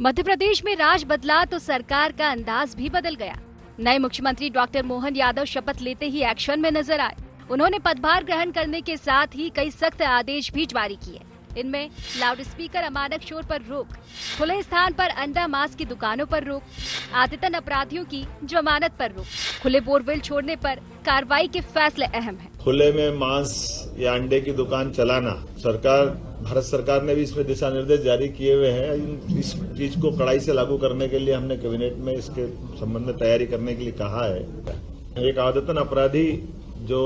मध्य प्रदेश में राज बदला तो सरकार का अंदाज भी बदल गया। नए मुख्यमंत्री डॉक्टर मोहन यादव शपथ लेते ही एक्शन में नजर आए। उन्होंने पदभार ग्रहण करने के साथ ही कई सख्त आदेश भी जारी किए। इनमें लाउड स्पीकर अमानक शोर पर रोक, खुले स्थान पर अंडा मांस की दुकानों पर रोक, आदतन अपराधियों की जमानत पर रोक, खुले बोरवेल छोड़ने पर कार्रवाई के फैसले अहम हैं। खुले में मांस या अंडे की दुकान चलाना, भारत सरकार ने भी इसमें दिशा निर्देश जारी किए हुए हैं। इस चीज को कड़ाई से लागू करने के लिए हमने कैबिनेट में इसके संबंध में तैयारी करने के लिए कहा है। एक आदतन अपराधी जो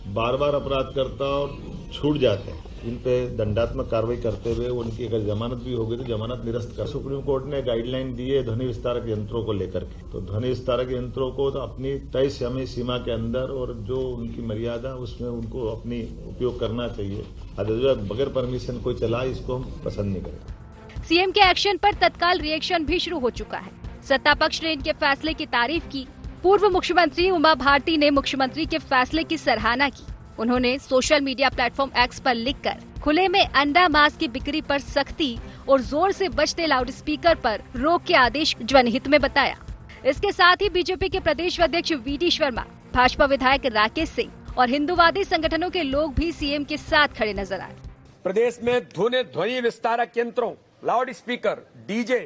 बार बार अपराध करता और छूट जाते हैं, इन पे दंडात्मक कार्रवाई करते हुए उनकी अगर जमानत भी होगी तो जमानत निरस्त कर। सुप्रीम कोर्ट ने गाइडलाइन दी है ध्वनि विस्तारक यंत्रों को लेकर के, तो ध्वनि विस्तारक यंत्रों को तो अपनी तय समय सीमा के अंदर और जो उनकी मर्यादा उसमें उनको अपनी उपयोग करना चाहिए। बगैर परमिशन कोई चला, इसको हम पसंद नहीं करेंगे। सीएम के एक्शन पर तत्काल रिएक्शन भी शुरू हो चुका है। सत्ता पक्ष ने इनके फैसले की तारीफ की। पूर्व मुख्यमंत्री उमा भारती ने मुख्यमंत्री के फैसले की सराहना की। उन्होंने सोशल मीडिया प्लेटफॉर्म एक्स पर लिखकर खुले में अंडा मांस की बिक्री पर सख्ती और जोर से बजते लाउड स्पीकर पर रोक के आदेश जनहित में बताया। इसके साथ ही बीजेपी के प्रदेश अध्यक्ष वीडी शर्मा, भाजपा विधायक राकेश सिंह और हिंदूवादी संगठनों के लोग भी सीएम के साथ खड़े नजर आए। प्रदेश में ध्वनि विस्तारक यंत्रों, लाउड स्पीकर, डीजे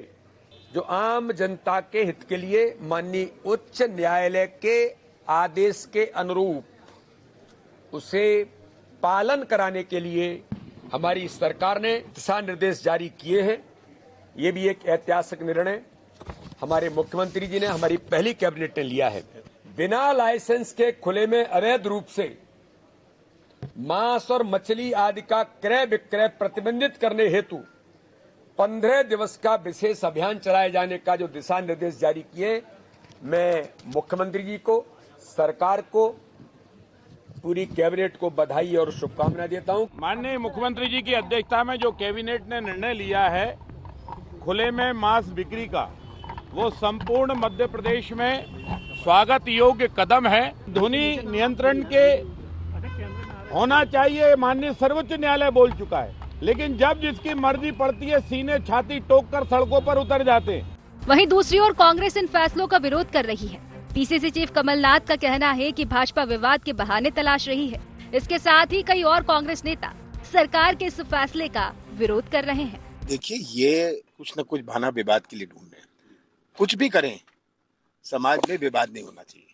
जो आम जनता के हित के लिए माननीय उच्च न्यायालय के आदेश के अनुरूप उसे पालन कराने के लिए हमारी सरकार ने दिशा निर्देश जारी किए हैं। ये भी एक ऐतिहासिक निर्णय हमारे मुख्यमंत्री जी ने, हमारी पहली कैबिनेट ने लिया है। बिना लाइसेंस के खुले में अवैध रूप से मांस और मछली आदि का क्रय विक्रय प्रतिबंधित करने हेतु 15 दिवस का विशेष अभियान चलाए जाने का जो दिशा निर्देश जारी किए, मैं मुख्यमंत्री जी को, सरकार को, पूरी कैबिनेट को बधाई और शुभकामनाएं देता हूं। माननीय मुख्यमंत्री जी की अध्यक्षता में जो कैबिनेट ने निर्णय लिया है खुले में मांस बिक्री का, वो संपूर्ण मध्य प्रदेश में स्वागत योग्य कदम है। ध्वनि नियंत्रण के होना चाहिए, माननीय सर्वोच्च न्यायालय बोल चुका है, लेकिन जब जिसकी मर्जी पड़ती है सीने छाती टोक कर सड़कों पर उतर जाते हैं। वहीं दूसरी ओर कांग्रेस इन फैसलों का विरोध कर रही है। पीसीसी चीफ कमलनाथ का कहना है कि भाजपा विवाद के बहाने तलाश रही है। इसके साथ ही कई और कांग्रेस नेता सरकार के इस फैसले का विरोध कर रहे हैं। देखिए, ये कुछ न कुछ बहाना विवाद के लिए ढूंढ रहे हैं। कुछ भी करें, समाज में विवाद नहीं होना चाहिए।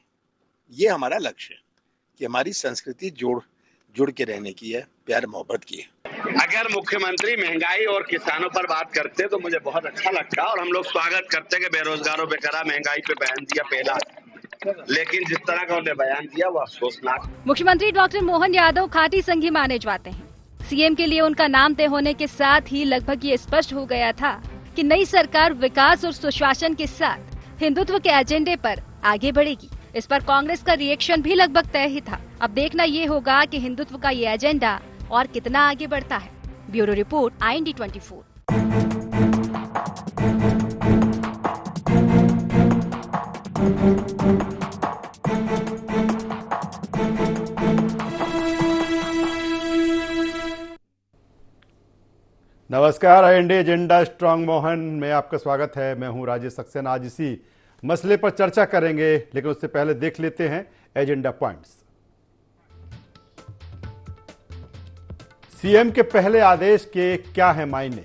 ये हमारा लक्ष्य है कि हमारी संस्कृति जुड़ के रहने की है, प्यार मोहब्बत की है। अगर मुख्यमंत्री महंगाई और किसानों पर बात करते तो मुझे बहुत अच्छा लगता और हम लोग स्वागत करते कि बेरोजगारों पे करा, महंगाई पे बयान दिया पहला, लेकिन जिस तरह का उन्हें बयान दिया वो अफसोसनाक। मुख्यमंत्री डॉक्टर मोहन यादव खाटी संघी माने जाते हैं। सीएम के लिए उनका नाम तय होने के साथ ही लगभग ये स्पष्ट हो गया था कि नई सरकार विकास और सुशासन के साथ हिंदुत्व के एजेंडे पर आगे बढ़ेगी। इस पर कांग्रेस का रिएक्शन भी लगभग तय ही था। अब देखना ये होगा कि हिंदुत्व का ये एजेंडा और कितना आगे बढ़ता है। Bureau report, IND 24। नमस्कार, IND एजेंडा स्ट्रांग मोहन में आपका स्वागत है। मैं हूं राजेश सक्सेना। आज इसी मसले पर चर्चा करेंगे, लेकिन उससे पहले देख लेते हैं एजेंडा पॉइंट्स। सीएम के पहले आदेश के क्या है मायने?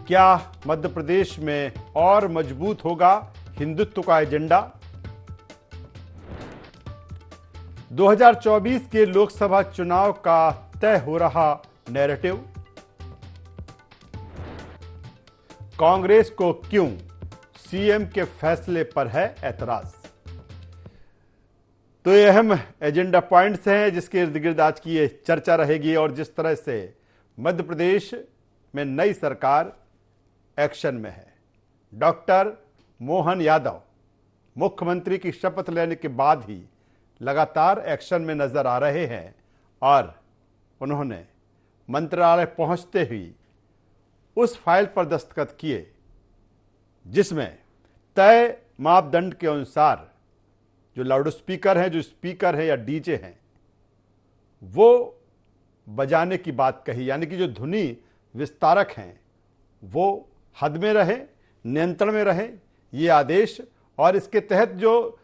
क्या मध्य प्रदेश में और मजबूत होगा हिंदुत्व का एजेंडा? 2024 के लोकसभा चुनाव का तय हो रहा नैरेटिव। कांग्रेस को क्यों सीएम के फैसले पर है ऐतराज? तो ये अहम एजेंडा पॉइंट्स हैं जिसके इर्द गिर्द आज की ये चर्चा रहेगी। और जिस तरह से मध्य प्रदेश में नई सरकार एक्शन में है, डॉक्टर मोहन यादव मुख्यमंत्री की शपथ लेने के बाद ही लगातार एक्शन में नजर आ रहे हैं और उन्होंने मंत्रालय पहुंचते ही उस फाइल पर दस्तखत किए जिसमें तय मापदंड के अनुसार जो लाउड स्पीकर हैं, जो स्पीकर है या डीजे हैं, वो बजाने की बात कही। यानी कि जो ध्वनि विस्तारक हैं वो हद में रहे, नियंत्रण में रहे। ये आदेश और इसके तहत जो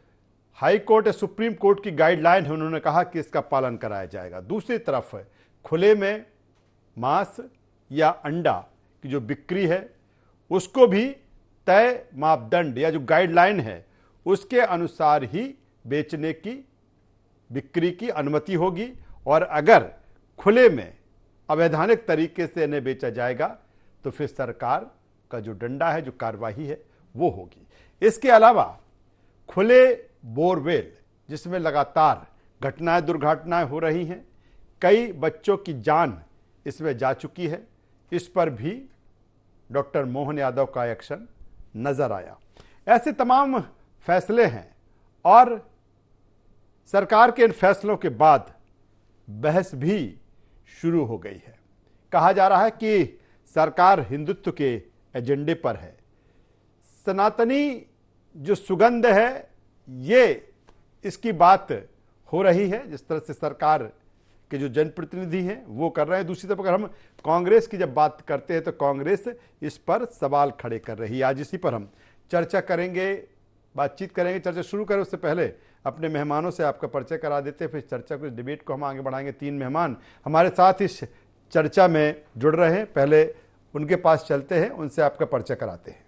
हाई कोर्ट या सुप्रीम कोर्ट की गाइडलाइन है उन्होंने कहा कि इसका पालन कराया जाएगा। दूसरी तरफ खुले में मांस या अंडा की जो बिक्री है उसको भी तय मापदंड या जो गाइडलाइन है उसके अनुसार ही बेचने की, बिक्री की अनुमति होगी और अगर खुले में अवैधानिक तरीके से इन्हें बेचा जाएगा तो फिर सरकार का जो डंडा है, जो कार्रवाई है वो होगी। इसके अलावा खुले बोरवेल जिसमें लगातार घटनाएं, दुर्घटनाएं हो रही हैं, कई बच्चों की जान इसमें जा चुकी है, इस पर भी डॉक्टर मोहन यादव का एक्शन नजर आया। ऐसे तमाम फैसले हैं और सरकार के इन फैसलों के बाद बहस भी शुरू हो गई है। कहा जा रहा है कि सरकार हिंदुत्व के एजेंडे पर है। सनातनी जो सुगंध है ये इसकी बात हो रही है, जिस तरह से सरकार के जो जनप्रतिनिधि हैं वो कर रहे हैं। दूसरी तरफ अगर हम कांग्रेस की जब बात करते हैं तो कांग्रेस इस पर सवाल खड़े कर रही है। आज इसी पर हम चर्चा करेंगे, बातचीत करेंगे। चर्चा शुरू करें उससे पहले अपने मेहमानों से आपका परिचय करा देते हैं, फिर चर्चा को, डिबेट को हम आगे बढ़ाएंगे। 3 मेहमान हमारे साथ इस चर्चा में जुड़ रहे हैं, पहले उनके पास चलते हैं, उनसे आपका परिचय कराते हैं।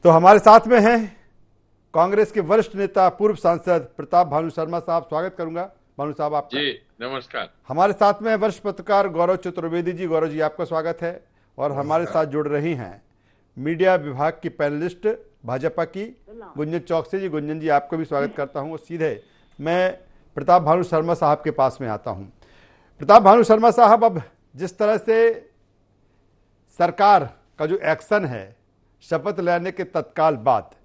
तो हमारे साथ में हैं कांग्रेस के वरिष्ठ नेता, पूर्व सांसद प्रताप भानु शर्मा साहब। स्वागत करूंगा भानु साहब आपका। जी नमस्कार। हमारे साथ में वरिष्ठ पत्रकार गौरव चतुर्वेदी जी। गौरव जी आपका स्वागत है। और हमारे साथ जुड़ रही हैं मीडिया विभाग की पैनलिस्ट भाजपा की गुंजन चौकसी जी। गुंजन जी आपको भी स्वागत करता हूं। और सीधे मैं प्रताप भानु शर्मा साहब के पास में आता हूं। प्रताप भानु शर्मा साहब, अब जिस तरह से सरकार का जो एक्शन है शपथ लेने के तत्काल बाद,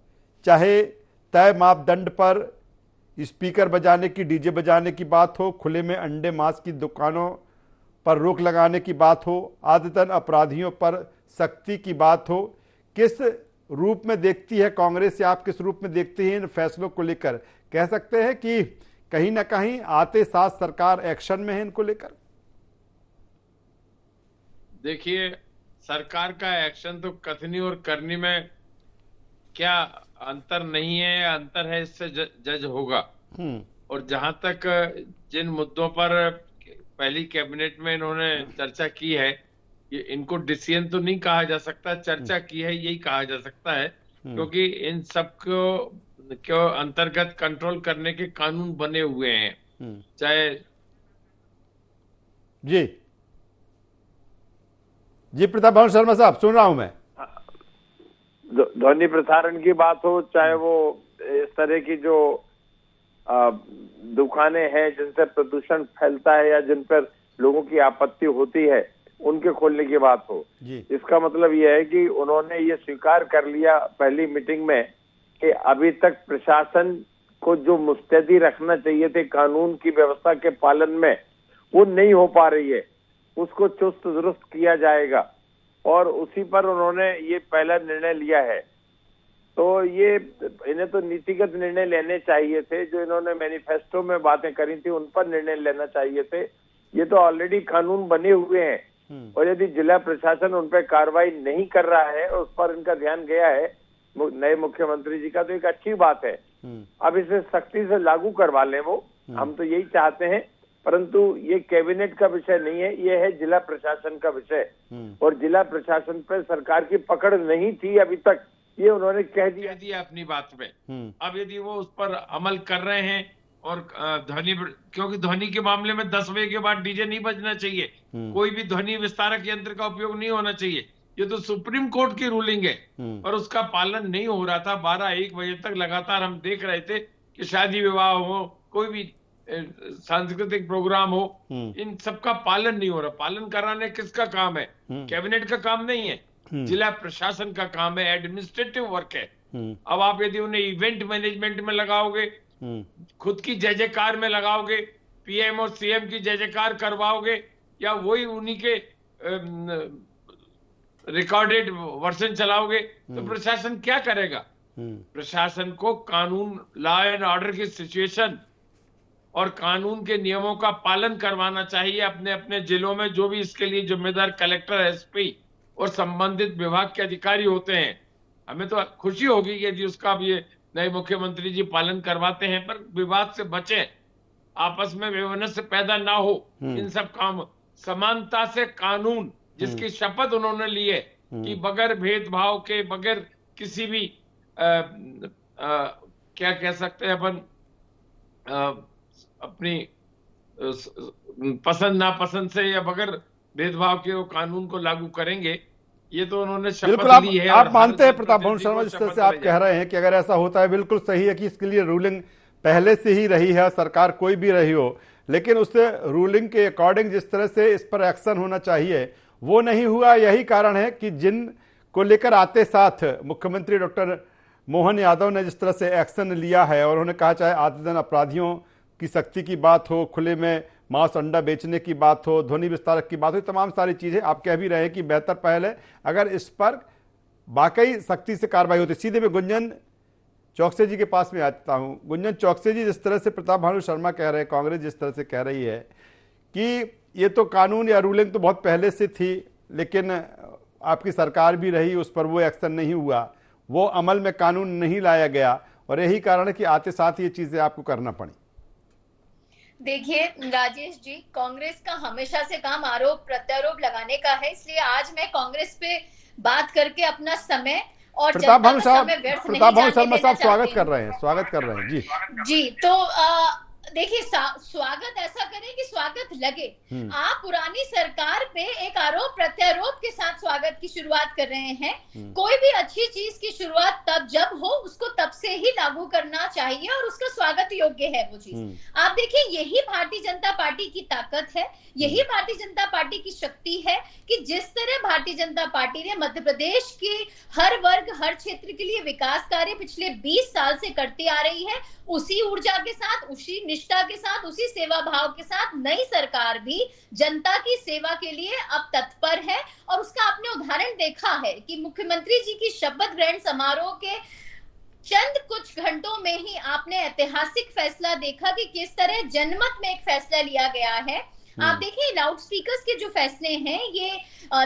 चाहे तय मापदंड पर स्पीकर बजाने की, डीजे बजाने की बात हो, खुले में अंडे मांस की दुकानों पर रोक लगाने की बात हो, आदतन अपराधियों पर सख्ती की बात हो, किस रूप में देखती है कांग्रेस या आप किस रूप में देखती हैं इन फैसलों को लेकर? कह सकते हैं कि कहीं ना कहीं आते साथ सरकार एक्शन में है इनको लेकर? देखिए, सरकार का एक्शन तो कथनी और करनी में क्या अंतर नहीं है, अंतर है इससे जज होगा। और जहां तक जिन मुद्दों पर पहली कैबिनेट में इन्होंने चर्चा की है, ये इनको डिसीजन तो नहीं कहा जा सकता, चर्चा की है यही कहा जा सकता है, क्योंकि इन सब को अंतर्गत कंट्रोल करने के कानून बने हुए हैं। चाहे जी प्रताप भानु शर्मा साहब सुन रहा हूं मैं। ध्वनि प्रसारण की बात हो, चाहे वो इस तरह की जो दुकानें हैं जिनसे प्रदूषण फैलता है या जिन पर लोगों की आपत्ति होती है, उनके खोलने की बात हो, इसका मतलब यह है कि उन्होंने ये स्वीकार कर लिया पहली मीटिंग में कि अभी तक प्रशासन को जो मुस्तैदी रखना चाहिए थे कानून की व्यवस्था के पालन में, वो नहीं हो पा रही है, उसको चुस्त दुरुस्त किया जाएगा। और उसी पर उन्होंने ये पहला निर्णय लिया है। तो ये इन्हें तो नीतिगत निर्णय लेने चाहिए थे, जो इन्होंने मैनिफेस्टो में बातें करी थी उन पर निर्णय लेना चाहिए थे। ये तो ऑलरेडी कानून बने हुए हैं और यदि जिला प्रशासन उन पर कार्रवाई नहीं कर रहा है और उस पर इनका ध्यान गया है नए मुख्यमंत्री जी का, तो एक अच्छी बात है। अब इसे सख्ती से लागू करवा लें वो, हम तो यही चाहते हैं, परंतु ये कैबिनेट का विषय नहीं है, ये है जिला प्रशासन का विषय। और जिला प्रशासन पर सरकार की पकड़ नहीं थी अभी तक, ये उन्होंने कह दिया अपनी बात पे। अब यदि वो उस पर अमल कर रहे हैं और ध्वनि, क्योंकि ध्वनि के मामले में 10 बजे के बाद डीजे नहीं बजना चाहिए, कोई भी ध्वनि विस्तारक यंत्र का उपयोग नहीं होना चाहिए। ये तो सुप्रीम कोर्ट की रूलिंग है और उसका पालन नहीं हो रहा था। 12-1 बजे तक लगातार हम देख रहे थे कि शादी विवाह हो, कोई भी सांस्कृतिक प्रोग्राम हो, इन सब का पालन नहीं हो रहा। पालन कराने किसका काम है? कैबिनेट का काम नहीं है, जिला प्रशासन का काम है, एडमिनिस्ट्रेटिव वर्क है। अब आप यदि उन्हें इवेंट मैनेजमेंट में लगाओगे, खुद की जय जयकार में लगाओगे, पीएम और सीएम की जय जयकार करवाओगे, या वही उन्हीं के रिकॉर्डेड वर्जन चलाओगे, तो प्रशासन क्या करेगा? प्रशासन को कानून, लॉ एंड ऑर्डर की सिचुएशन और कानून के नियमों का पालन करवाना चाहिए। अपने अपने जिलों में जो भी इसके लिए जिम्मेदार कलेक्टर, एसपी और संबंधित विभाग के अधिकारी होते हैं, हमें तो खुशी होगी कि जी उसका भी नए मुख्यमंत्री जी पालन करवाते हैं, पर विवाद से बचें, आपस में विवनस्य पैदा ना हो। इन सब काम समानता से कानून जिसकी शपथ उन्होंने ली है कि बगैर भेदभाव के, बगैर किसी भी क्या कह सकते हैं अपन, अपनी पसंद नापसंद से या बगैर भेदभाव के वो कानून को लागू करेंगे। ये तो उन्होंने शपथ ली है। आप मानते हैं प्रताप भानु शर्मा, जिस तरह से आप कह रहे हैं कि अगर ऐसा होता है, बिल्कुल सही है कि इसके लिए रूलिंग पहले से ही रही है, सरकार कोई भी रही हो, लेकिन उस रूलिंग के अकॉर्डिंग जिस तरह से इस पर एक्शन होना चाहिए वो नहीं हुआ। यही कारण है कि जिन को लेकर आते साथ मुख्यमंत्री डॉक्टर मोहन यादव ने जिस तरह से एक्शन लिया है और उन्होंने कहा चाहे आदतन अपराधियों की सख्ती की बात हो, खुले में मांस अंडा बेचने की बात हो, ध्वनि विस्तारक की बात हो, तमाम सारी चीजें आप कह भी रहे हैं कि बेहतर पहल है अगर इस पर वाकई सख्ती से कार्रवाई होती। सीधे मैं गुंजन चौकसे जी के पास में आता हूं। गुंजन चौकसे जी, जिस तरह से प्रताप भानु शर्मा कह रहे हैं, कांग्रेस जिस तरह से कह रही है कि ये तो कानून या रूलिंग तो बहुत पहले से थी, लेकिन आपकी सरकार भी रही, उस पर वो एक्शन नहीं हुआ, वो अमल में कानून नहीं लाया गया और यही कारण है कि आते साथ ये चीजें आपको करना पड़ी। देखिए राजेश जी, कांग्रेस का हमेशा से काम आरोप प्रत्यारोप लगाने का है, इसलिए आज मैं कांग्रेस पे बात करके अपना समय और प्रताप भानु शर्मा साहब स्वागत कर रहे हैं जी। तो देखिए, स्वागत ऐसा करें कि स्वागत लगे। आप पुरानी सरकार पे एक आरोप प्रत्यारोप के साथ स्वागत की शुरुआत कर रहे हैं। कोई भी अच्छी चीज की शुरुआत तब जब हो उसको तब से ही लागू करना चाहिए और उसका स्वागत योग्य है वो चीज। आप देखिए, यही भारतीय जनता पार्टी की ताकत है, यही भारतीय जनता पार्टी की शक्ति है कि जिस तरह भारतीय जनता पार्टी ने मध्य प्रदेश के हर वर्ग हर क्षेत्र के लिए विकास कार्य पिछले 20 साल से करती आ रही है, उसी ऊर्जा के साथ, उसी निष्ठा के साथ, उसी सेवा भाव के साथ नई सरकार भी जनता की सेवा के लिए अब तत्पर है। और उसका आपने उदाहरण देखा है कि मुख्यमंत्री जी की शपथ ग्रहण समारोह के चंद कुछ घंटों में ही आपने ऐतिहासिक फैसला देखा कि किस तरह जनमत में एक फैसला लिया गया है। आप देखिए, लाउड स्पीकर्स के जो फैसले हैं, ये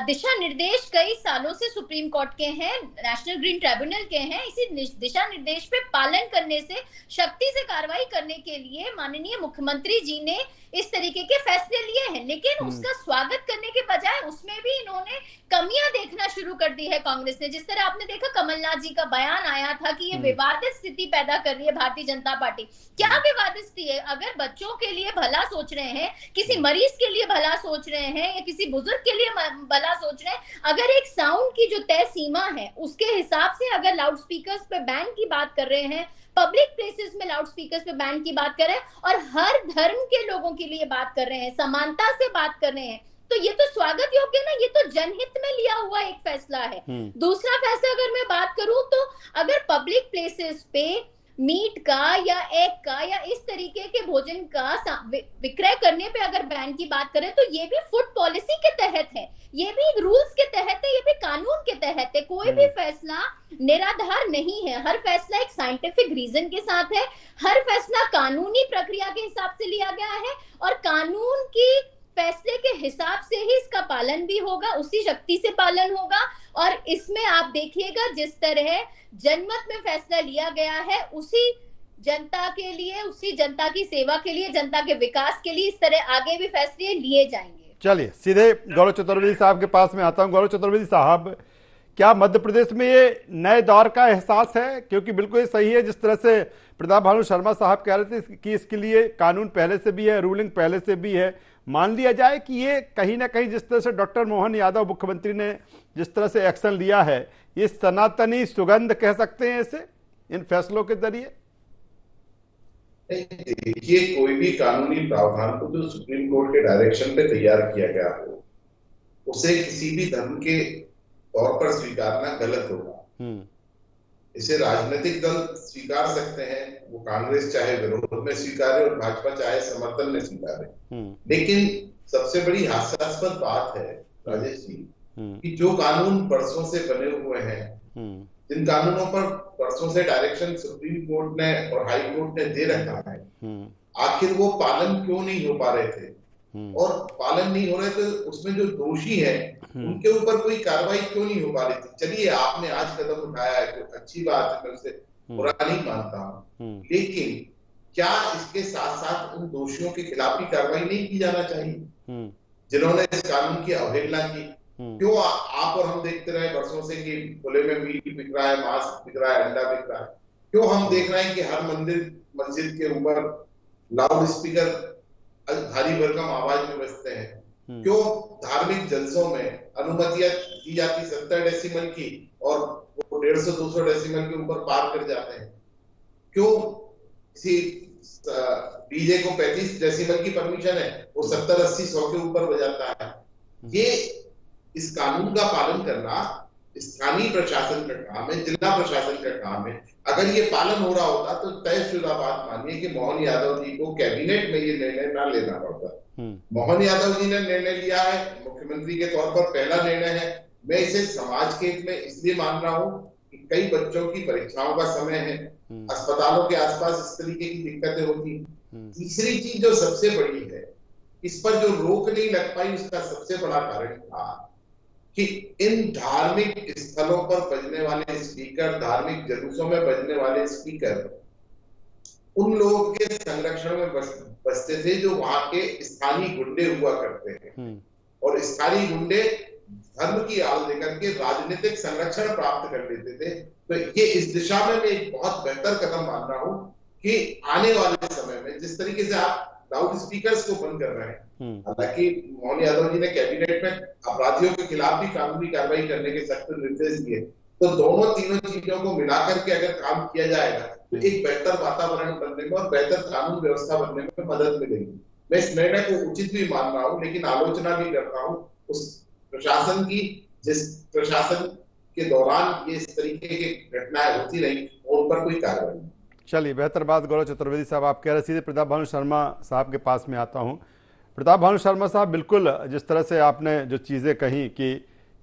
दिशा निर्देश कई सालों से सुप्रीम कोर्ट के हैं, नेशनल ग्रीन ट्रिब्यूनल के हैं। इसी दिशा निर्देश पे पालन करने से, शक्ति से कार्रवाई करने के लिए माननीय मुख्यमंत्री जी ने इस तरीके के फैसले लिए हैं, लेकिन उसका स्वागत करने के बजाय उसमें भी इन्होंने कमियां देखना शुरू कर दी है कांग्रेस ने। जिस तरह आपने देखा, कमलनाथ जी का बयान आया था कि ये विवादित स्थिति पैदा कर रही है भारतीय जनता पार्टी। क्या विवादित स्थिति है? अगर बच्चों के लिए भला सोच रहे हैं, किसी मरीज के लिए भला सोच रहे हैं या किसी बुजुर्ग के लिए भला सोच रहे हैं, अगर एक साउंड की जो तय सीमा है उसके हिसाब से अगर लाउड स्पीकर्स पे बैन की बात कर रहे हैं, पब्लिक प्लेसेस में लाउड स्पीकर्स पे बैन की बात कर रहे हैं और हर धर्म के लोगों के लिए बात कर रहे हैं, समानता से बात कर रहे हैं, तो ये तो स्वागत योग्य ना, ये तो जनहित में लिया हुआ एक फैसला है। दूसरा फैसला अगर मैं बात करूं तो अगर पब्लिक प्लेसेस पे मीट का या एग का या इस तरीके के भोजन का विक्रय करने पे अगर बैन की बात करें तो ये भी फूड पॉलिसी के तहत है, ये भी रूल्स के तहत है, ये भी कानून के तहत है। कोई भी फैसला निराधार नहीं है, हर फैसला एक साइंटिफिक रीजन के साथ है, हर फैसला कानूनी प्रक्रिया के हिसाब से लिया गया है और कानून की फैसले के हिसाब से ही इसका पालन भी होगा, उसी शक्ति से पालन होगा। और इसमें आप देखिएगा जिस तरह जनमत में फैसला लिया गया है, उसी जनता के लिए, उसी जनता की सेवा के लिए, जनता के विकास के लिए इस तरह आगे भी फैसले लिए जाएंगे। चलिए सीधे गौरव चतुर्वेदी साहब के पास में आता हूं। गौरव चतुर्वेदी साहब, क्या मध्य प्रदेश में ये नए दौर का एहसास है? क्योंकि बिल्कुल ये सही है जिस तरह से प्रताप भानु शर्मा साहब कह रहे थे कि इसके लिए कानून पहले से भी है, रूलिंग पहले से भी है। मान लिया जाए कि ये कहीं ना कहीं जिस तरह से डॉक्टर मोहन यादव मुख्यमंत्री ने जिस तरह से एक्शन लिया है, ये सनातनी सुगंध कह सकते हैं इसे, इन फैसलों के जरिए। देखिए, कोई भी कानूनी प्रावधान को जो सुप्रीम कोर्ट के डायरेक्शन पे तैयार किया गया हो, उसे किसी भी धर्म के तौर पर स्वीकारना गलत होगा। इसे राजनीतिक दल स्वीकार सकते हैं, वो कांग्रेस चाहे विरोध में स्वीकारे और भाजपा चाहे समर्थन में स्वीकारे, लेकिन सबसे बड़ी हास्यास्पद बात है राजेश जी कि जो कानून बरसों से बने हुए हैं, जिन कानूनों पर बरसों से डायरेक्शन सुप्रीम कोर्ट ने और हाई कोर्ट ने दे रखा है, आखिर वो पालन क्यों नहीं हो पा रहे थे, और पालन नहीं हो रहे तो उसमें जो दोषी है उनके ऊपर कोई कार्रवाई क्यों नहीं हो पा रही थी। चलिए आपने आज कदम उठाया है तो अच्छी बात है, मैं उसे बुरा नहीं मानता हूँ, लेकिन क्या इसके साथ साथ उन दोषियों के खिलाफ भी कार्रवाई नहीं की जाना चाहिए जिन्होंने इस कानून की अवहेलना की? क्यों आप और हम देखते रहे वर्षों से कि खुले में मीट बिक रहा है, मांस बिक रहा है, अंडा बिक रहा है? क्यों हम देख रहे हैं कि हर मस्जिद के ऊपर लाउड स्पीकर भारी भरकम आवाज में बजते हैं? क्यों धार्मिक जलसों में अनुमतियां दी जाती 70 डेसिमल की और वो 150-200 डेसिमल के ऊपर पार कर जाते हैं? क्यों किसी डीजे को 35 डेसिमल की परमिशन है, वो 70, 80, 100 के ऊपर बजाता है? ये इस कानून का पालन करना स्थानीय प्रशासन का काम है, जिला प्रशासन का काम है। अगर ये पालन हो रहा होता तो तयशुदा बात मानिए कि मोहन यादव जी को कैबिनेट में ये निर्णय ना लेना पड़ता। मोहन यादव जी ने निर्णय लिया है, मुख्यमंत्री के तौर पर पहला निर्णय है। मैं इसे समाज के हित में इसलिए मान रहा हूँ कि कई बच्चों की परीक्षाओं का समय है, अस्पतालों के आसपास इस तरीके की दिक्कतें होती। तीसरी चीज जो सबसे बड़ी है, इस पर जो रोक नहीं लग पाई उसका सबसे बड़ा कारण था कि इन धार्मिक स्थलों पर बजने वाले स्पीकर, धार्मिक जुलूसों में बजने वाले स्पीकर उन लोगों के संरक्षण में बसते थे जो वहां के स्थानीय गुंडे हुआ करते हैं, और स्थानीय गुंडे धर्म की आड़ लेकर के राजनीतिक संरक्षण प्राप्त कर लेते थे। तो ये इस दिशा में मैं एक बहुत बेहतर कदम मान रहा हूं कि आने वाले समय में जिस तरीके से आप लाउड स्पीकर्स को बंद कर रहे हैं, हालांकि मोहन यादव जी ने कैबिनेट में अपराधियों के खिलाफ भी कानूनी कार्रवाई करने के सख्त निर्देश दिए, तो दोनों तीनों चीजों को मिलाकर के अगर काम किया जाएगा तो एक बेहतर वातावरण बनने में और बेहतर कानून व्यवस्था बनने में मदद मिलेगी। मैं इस निर्णय को उचित भी मान रहा हूँ, लेकिन आलोचना भी करता हूँ उस प्रशासन की जिस प्रशासन के दौरान ये इस तरीके की घटनाएं होती रही उन पर कोई कार्रवाई नहीं। चलिए, बेहतर बात गौरव चतुर्वेदी साहब आप कह रहे। सीधे प्रताप भानु शर्मा साहब के पास में आता हूं। प्रताप भानु शर्मा साहब, बिल्कुल जिस तरह से आपने जो चीज़ें कही कि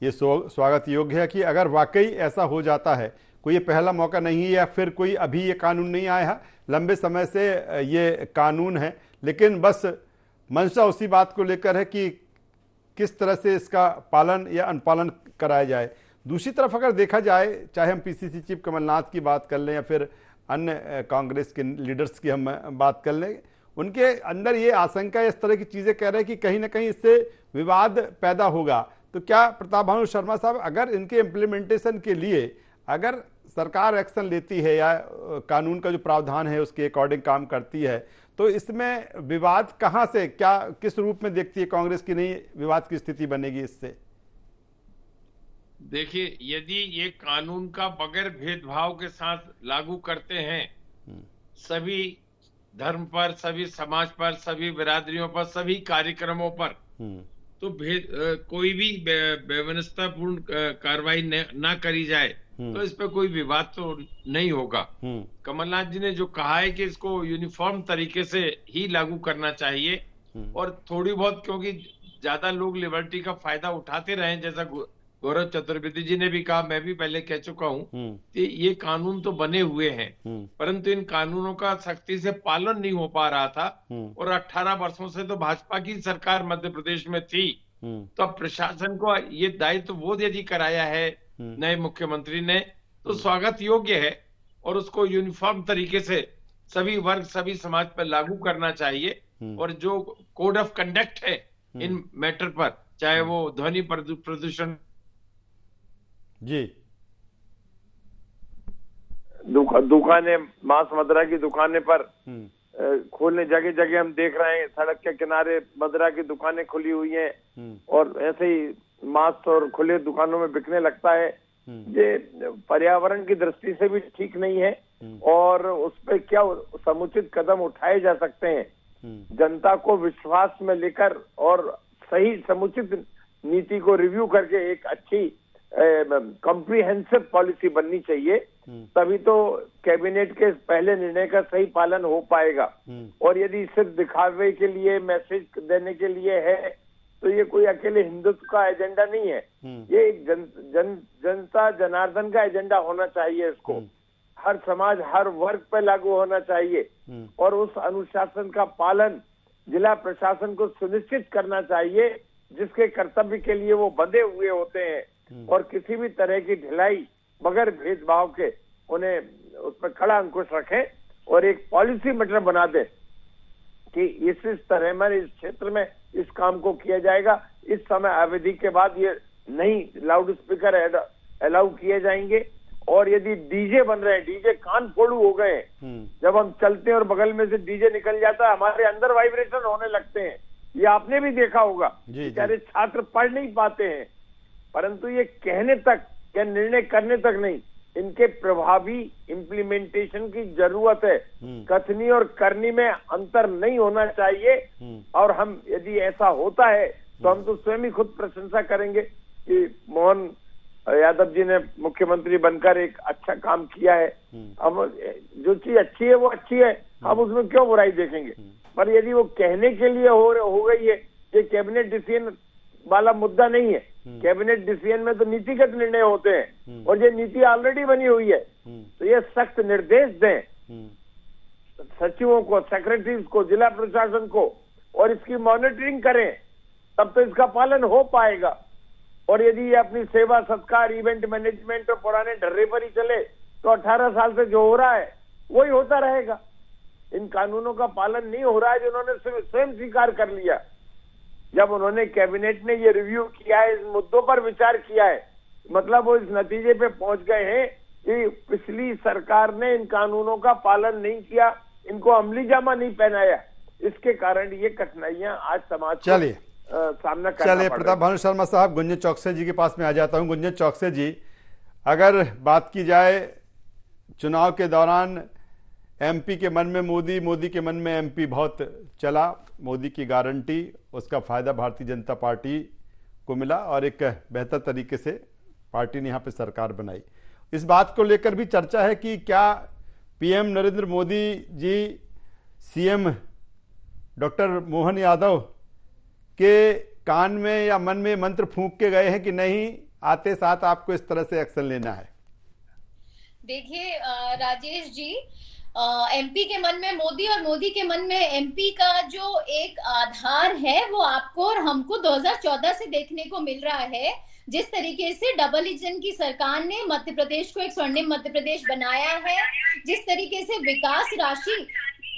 ये स्वागत योग्य है कि अगर वाकई ऐसा हो जाता है, कोई ये पहला मौका नहीं है या फिर कोई अभी ये कानून नहीं आया है, लंबे समय से ये कानून है, लेकिन बस मंशा उसी बात को लेकर है कि किस तरह से इसका पालन या अनुपालन कराया जाए। दूसरी तरफ अगर देखा जाए, चाहे हम पीसीसी चीफ कमलनाथ की बात कर लें या फिर अन्य कांग्रेस के लीडर्स की हम बात कर लें, उनके अंदर ये आशंका इस तरह की चीज़ें कह रहे हैं कि कहीं ना कहीं इससे विवाद पैदा होगा। तो क्या प्रताप भानु शर्मा साहब, अगर इनके इम्प्लीमेंटेशन के लिए अगर सरकार एक्शन लेती है या कानून का जो प्रावधान है उसके अकॉर्डिंग काम करती है, तो इसमें विवाद कहाँ से, क्या किस रूप में देखती है कांग्रेस की नई विवाद की स्थिति बनेगी इससे? देखिए, यदि ये कानून का बगैर भेदभाव के साथ लागू करते हैं, सभी धर्म पर, सभी समाज पर, सभी बिरादरियों पर, सभी कार्यक्रमों पर, तो कोई भी बेववस्थापूर्ण कार्रवाई ना करी जाए तो इस पे कोई विवाद तो नहीं होगा। कमलनाथ जी ने जो कहा है कि इसको यूनिफॉर्म तरीके से ही लागू करना चाहिए, और थोड़ी बहुत, क्योंकि ज्यादा लोग लिबर्टी का फायदा उठाते रहे, जैसा गौरव चतुर्वेदी जी ने भी कहा, मैं भी पहले कह चुका हूं कि ये कानून तो बने हुए हैं, परंतु इन कानूनों का सख्ती से पालन नहीं हो पा रहा था, और 18 वर्षों से तो भाजपा की सरकार मध्य प्रदेश में थी, तो अब प्रशासन को ये दायित्व वो यदि कराया है नए मुख्यमंत्री ने, तो स्वागत योग्य है, और उसको यूनिफॉर्म तरीके से सभी वर्ग, सभी समाज पर लागू करना चाहिए। और जो कोड ऑफ कंडक्ट है इन मैटर पर, चाहे वो ध्वनि प्रदूषण जी, दुकानें, मांस मदिरा की दुकानें पर खोलने, जगह जगह हम देख रहे हैं सड़क के किनारे मदिरा की दुकानें खुली हुई हैं, और ऐसे ही मांस और खुले दुकानों में बिकने लगता है। ये पर्यावरण की दृष्टि से भी ठीक नहीं है, और उस पर क्या समुचित कदम उठाए जा सकते हैं, जनता को विश्वास में लेकर और सही समुचित नीति को रिव्यू करके एक अच्छी कॉम्प्रिहेंसिव पॉलिसी बननी चाहिए, तभी तो कैबिनेट के पहले निर्णय का सही पालन हो पाएगा। और यदि सिर्फ दिखावे के लिए, मैसेज देने के लिए है, तो ये कोई अकेले हिंदुत्व का एजेंडा नहीं है, ये एक जनता जनार्दन का एजेंडा होना चाहिए। इसको हर समाज, हर वर्ग पे लागू होना चाहिए और उस अनुशासन का पालन जिला प्रशासन को सुनिश्चित करना चाहिए, जिसके कर्तव्य के लिए वो बंधे हुए होते हैं। और किसी भी तरह की ढिलाई बगैर भेदभाव के उन्हें उस पर कड़ा अंकुश रखें और एक पॉलिसी मैटर बना दे कि इस तरह में इस क्षेत्र में इस काम को किया जाएगा। इस समय अवधि के बाद ये नहीं लाउड स्पीकर अलाउ किए जाएंगे। और यदि डीजे बन रहे हैं, डीजे कान फोड़ू हो गए हैं, जब हम चलते हैं और बगल में से डीजे निकल जाता है, हमारे अंदर वाइब्रेशन होने लगते हैं। ये आपने भी देखा होगा। बेचारे छात्र पढ़ नहीं पाते हैं, परंतु ये कहने तक या निर्णय करने तक नहीं, इनके प्रभावी इम्प्लीमेंटेशन की जरूरत है। कथनी और करनी में अंतर नहीं होना चाहिए। और हम यदि ऐसा होता है तो हम तो स्वयं ही खुद प्रशंसा करेंगे कि मोहन यादव जी ने मुख्यमंत्री बनकर एक अच्छा काम किया है। हम जो चीज अच्छी है वो अच्छी है, हम उसमें क्यों बुराई देखेंगे। पर यदि वो कहने के लिए हो गई है, ये कैबिनेट डिसीजन वाला मुद्दा नहीं है। कैबिनेट डिसीजन में तो नीतिगत निर्णय होते हैं और ये नीति ऑलरेडी बनी हुई है। तो ये सख्त निर्देश दें सचिवों को, सेक्रेटरीज को, जिला प्रशासन को, और इसकी मॉनिटरिंग करें, तब तो इसका पालन हो पाएगा। और यदि ये अपनी सेवा सत्कार, इवेंट मैनेजमेंट और पुराने ढर्रे पर ही चले तो 18 साल से जो हो रहा है वही होता रहेगा। इन कानूनों का पालन नहीं हो रहा है, जिन्होंने स्वयं स्वीकार कर लिया। जब उन्होंने कैबिनेट ने ये रिव्यू किया है, इस मुद्दों पर विचार किया है, मतलब वो इस नतीजे पे पहुंच गए हैं कि पिछली सरकार ने इन कानूनों का पालन नहीं किया, इनको अमली जामा नहीं पहनाया। इसके कारण ये कठिनाइयां आज समाज को सामना करना। चलिए प्रताप भानु शर्मा साहब, गुंजन चौकसे जी के पास में आ जाता हूं। गुंजन चौकसे जी, अगर बात की जाए चुनाव के दौरान एमपी के मन में मोदी, मोदी के मन में एमपी बहुत चला। मोदी की गारंटी, उसका फायदा भारतीय जनता पार्टी को मिला और एक बेहतर तरीके से पार्टी ने यहाँ पे सरकार बनाई। इस बात को लेकर भी चर्चा है कि क्या PM Narendra Modi ji CM doctor Mohan Yadav के कान में या मन में मंत्र फूंक के गए हैं कि नहीं, आते साथ आपको इस तरह से एक्शन लेना है। देखिए राजेश जी, एमपी के मन में मोदी और मोदी के मन में एमपी का जो एक आधार है वो आपको और हमको 2014 से देखने को मिल रहा है। जिस तरीके से डबल इंजन की सरकार ने मध्य प्रदेश को एक स्वर्णिम मध्य प्रदेश बनाया है, जिस तरीके से विकास राशि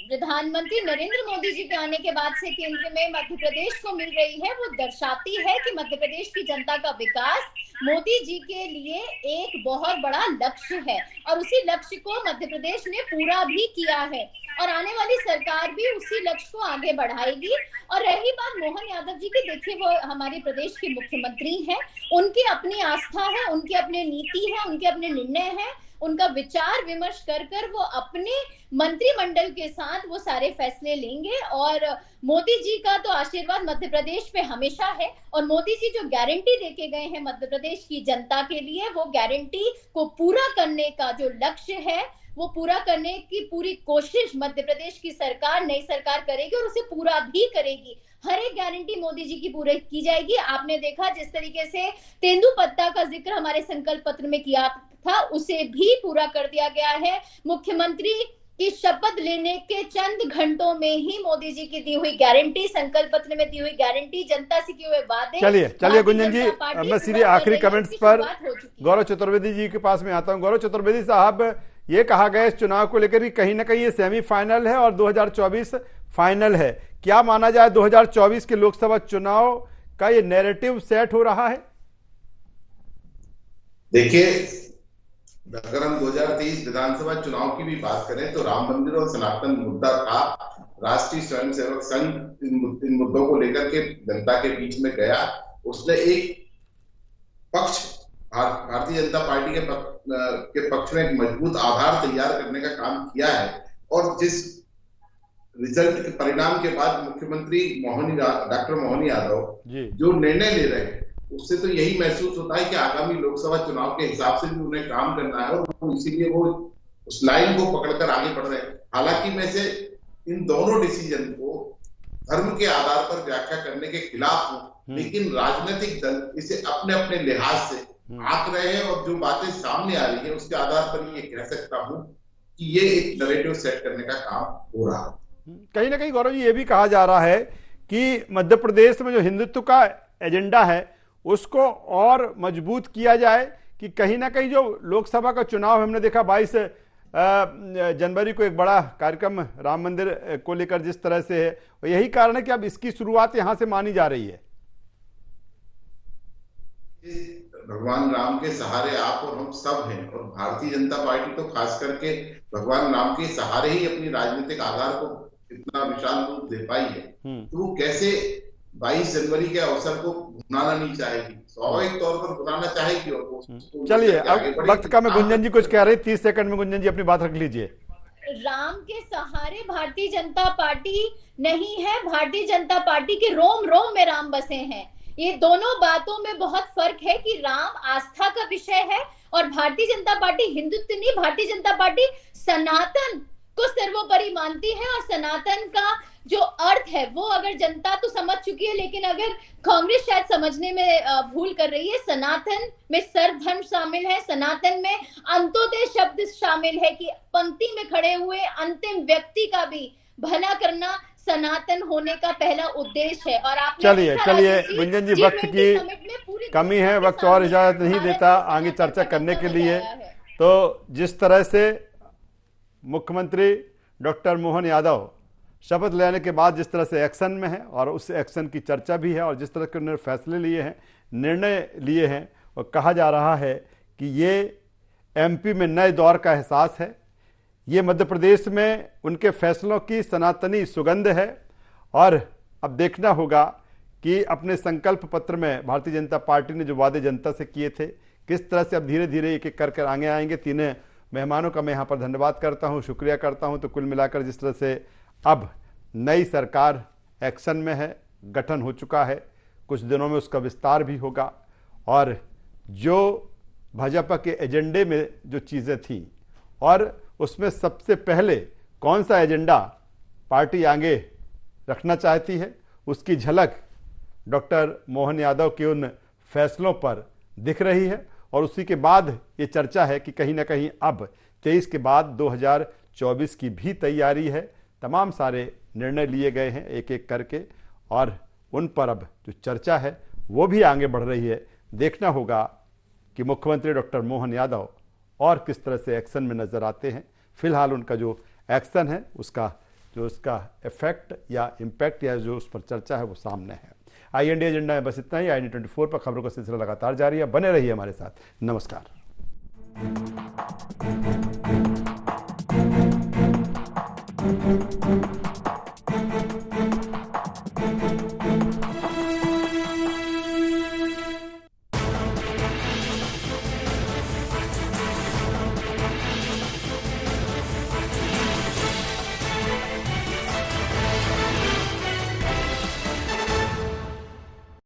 प्रधानमंत्री नरेंद्र मोदी जी के आने के बाद से केंद्र में मध्य प्रदेश को मिल रही है, वो दर्शाती है कि मध्य प्रदेश की जनता का विकास मोदी जी के लिए एक बहुत बड़ा लक्ष्य है और उसी लक्ष्य को मध्य प्रदेश ने पूरा भी किया है और आने वाली सरकार भी उसी लक्ष्य को आगे बढ़ाएगी। और रही बात मोहन यादव जी की, देखिए वो हमारे प्रदेश के मुख्यमंत्री हैं, उनकी अपनी आस्था है, उनके अपने नीति है, उनके अपने निर्णय है, उनका विचार विमर्श कर वो अपने मंत्रिमंडल के साथ वो सारे फैसले लेंगे। और मोदी जी का तो आशीर्वाद मध्य प्रदेश पे हमेशा है और मोदी जी जो गारंटी देके गए हैं मध्य प्रदेश की जनता के लिए, वो गारंटी को पूरा करने का जो लक्ष्य है वो पूरा करने की पूरी कोशिश मध्य प्रदेश की सरकार, नई सरकार करेगी और उसे पूरा भी करेगी। हर एक गारंटी मोदी जी की पूरी की जाएगी। आपने देखा जिस तरीके से तेंदुपत्ता का जिक्र हमारे संकल्प पत्र में किया था, उसे भी पूरा कर दिया गया है। मुख्यमंत्री की शपथ लेने के चंद घंटों में ही मोदी जी की दी हुई गारंटी, संकल्प पत्र में दी हुई गारंटी, जनता से किए हुए वादे। चलिए गुंजन जी, मैं सीधे आखिरी कमेंट्स पर गौरव चतुर्वेदी जी के पास में आता हूं। गौरव चतुर्वेदी साहब, ये कहा गया इस चुनाव को लेकर कहीं ना कहीं ये सेमीफाइनल है और 2024 फाइनल है। क्या माना जाए 2024 के लोकसभा चुनाव का ये नैरेटिव सेट हो रहा है? देखिए, अगर हम 2023 विधानसभा चुनाव की भी बात करें तो राम मंदिर और सनातन मुद्दा था। राष्ट्रीय स्वयंसेवक संघ इन मुद्दों को लेकर के जनता के बीच में गया। उसने एक पक्ष, भारतीय जनता पार्टी के पक्ष में एक मजबूत आधार तैयार करने का काम किया है। और जिस रिजल्ट के परिणाम के बाद मुख्यमंत्री डॉक्टर मोहन यादव जो निर्णय ले रहे हैं, उससे तो यही महसूस होता है कि आगामी लोकसभा चुनाव के हिसाब से भी उन्हें काम करना है और इसीलिए वो उस लाइन को पकड़कर आगे बढ़ रहे हैं। हालांकि मैं से इन दोनों डिसीजन को धर्म के आधार पर व्याख्या करने के खिलाफ हूं, लेकिन राजनीतिक दल इसे अपने अपने लिहाज से आंक रहे हैं, और जो बातें सामने आ रही है उसके आधार पर ये कह सकता हूं कि ये एक नैरेटिव सेट करने का काम हो रहा है। कहीं ना कहीं गौरव जी ये भी कहा जा रहा है कि मध्य प्रदेश में जो हिंदुत्व का एजेंडा है उसको और मजबूत किया जाए, कि कहीं ना कहीं जो लोकसभा का चुनाव हमने देखा 22 जनवरी को एक बड़ा कार्यक्रम राम मंदिर को लेकर जिस तरह से है, और यही कारण है कि अब इसकी शुरुआत यहां से मानी जा रही है। भगवान राम के सहारे आप और हम सब हैं, और भारतीय जनता पार्टी तो खास करके भगवान राम के सहारे ही अपनी राजनीतिक आधार को इतना विशाल रूप दे पाई है। तो वो कैसे 22 जनवरी के अवसर को भुनाना नहीं चाहेगी, स्वाभाविक तौर पर भुनाना चाहेगी। और चलिए अब वक्त का मैं गुंजन जी कुछ कह रहे 30 सेकंड में गुंजन जी अपनी बात रख लीजिए। राम के सहारे भारतीय जनता पार्टी नहीं है, भारतीय जनता पार्टी के रोम रोम में राम बसे हैं। ये दोनों बातों में बहुत फर्क है कि राम आस्था का विषय है और भारतीय जनता पार्टी हिंदुत्व नहीं, भारतीय जनता पार्टी सनातन को सर्वोपरि मानती है। और सनातन का जो अर्थ है वो अगर जनता तो समझ चुकी है, लेकिन अगर कांग्रेस शायद समझने में भूल कर रही है। सनातन में सर्वधर्म शामिल है, सनातन में अंत्योदय शब्द शामिल है कि पंक्ति में खड़े हुए अंतिम व्यक्ति का भी भला करना सनातन होने का पहला उद्देश्य है। और आप चलिए गुंजन जी वक्त की कमी है, वक्त और इजाजत नहीं देता आगे चर्चा करने के लिए। तो जिस तरह से मुख्यमंत्री डॉक्टर मोहन यादव शपथ लेने के बाद जिस तरह से एक्शन में है और उस एक्शन की चर्चा भी है, और जिस तरह के उन्होंने फैसले लिए हैं, निर्णय लिए हैं, और कहा जा रहा है कि ये एमपी में नए दौर का एहसास है, ये मध्य प्रदेश में उनके फैसलों की सनातनी सुगंध है। और अब देखना होगा कि अपने संकल्प पत्र में भारतीय जनता पार्टी ने जो वादे जनता से किए थे किस तरह से अब धीरे धीरे एक एक कर आगे आएंगे। तीनों मेहमानों का मैं यहाँ पर धन्यवाद करता हूँ, शुक्रिया करता हूँ। तो कुल मिलाकर जिस तरह से अब नई सरकार एक्शन में है, गठन हो चुका है, कुछ दिनों में उसका विस्तार भी होगा, और जो भाजपा के एजेंडे में जो चीज़ें थी और उसमें सबसे पहले कौन सा एजेंडा पार्टी आगे रखना चाहती है उसकी झलक डॉक्टर मोहन यादव के उन फैसलों पर दिख रही है। और उसी के बाद ये चर्चा है कि कहीं ना कहीं अब 23 के बाद 2024 की भी तैयारी है। तमाम सारे निर्णय लिए गए हैं एक एक करके, और उन पर अब जो चर्चा है वो भी आगे बढ़ रही है। देखना होगा कि मुख्यमंत्री डॉक्टर मोहन यादव और किस तरह से एक्शन में नजर आते हैं। फिलहाल उनका जो एक्शन है उसका इफेक्ट या इम्पैक्ट या जो उस पर चर्चा है वो सामने है। IND एजेंडा में बस इतना ही। IND 24 पर खबरों का सिलसिला लगातार जारी है, बने रहिए हमारे साथ। नमस्कार।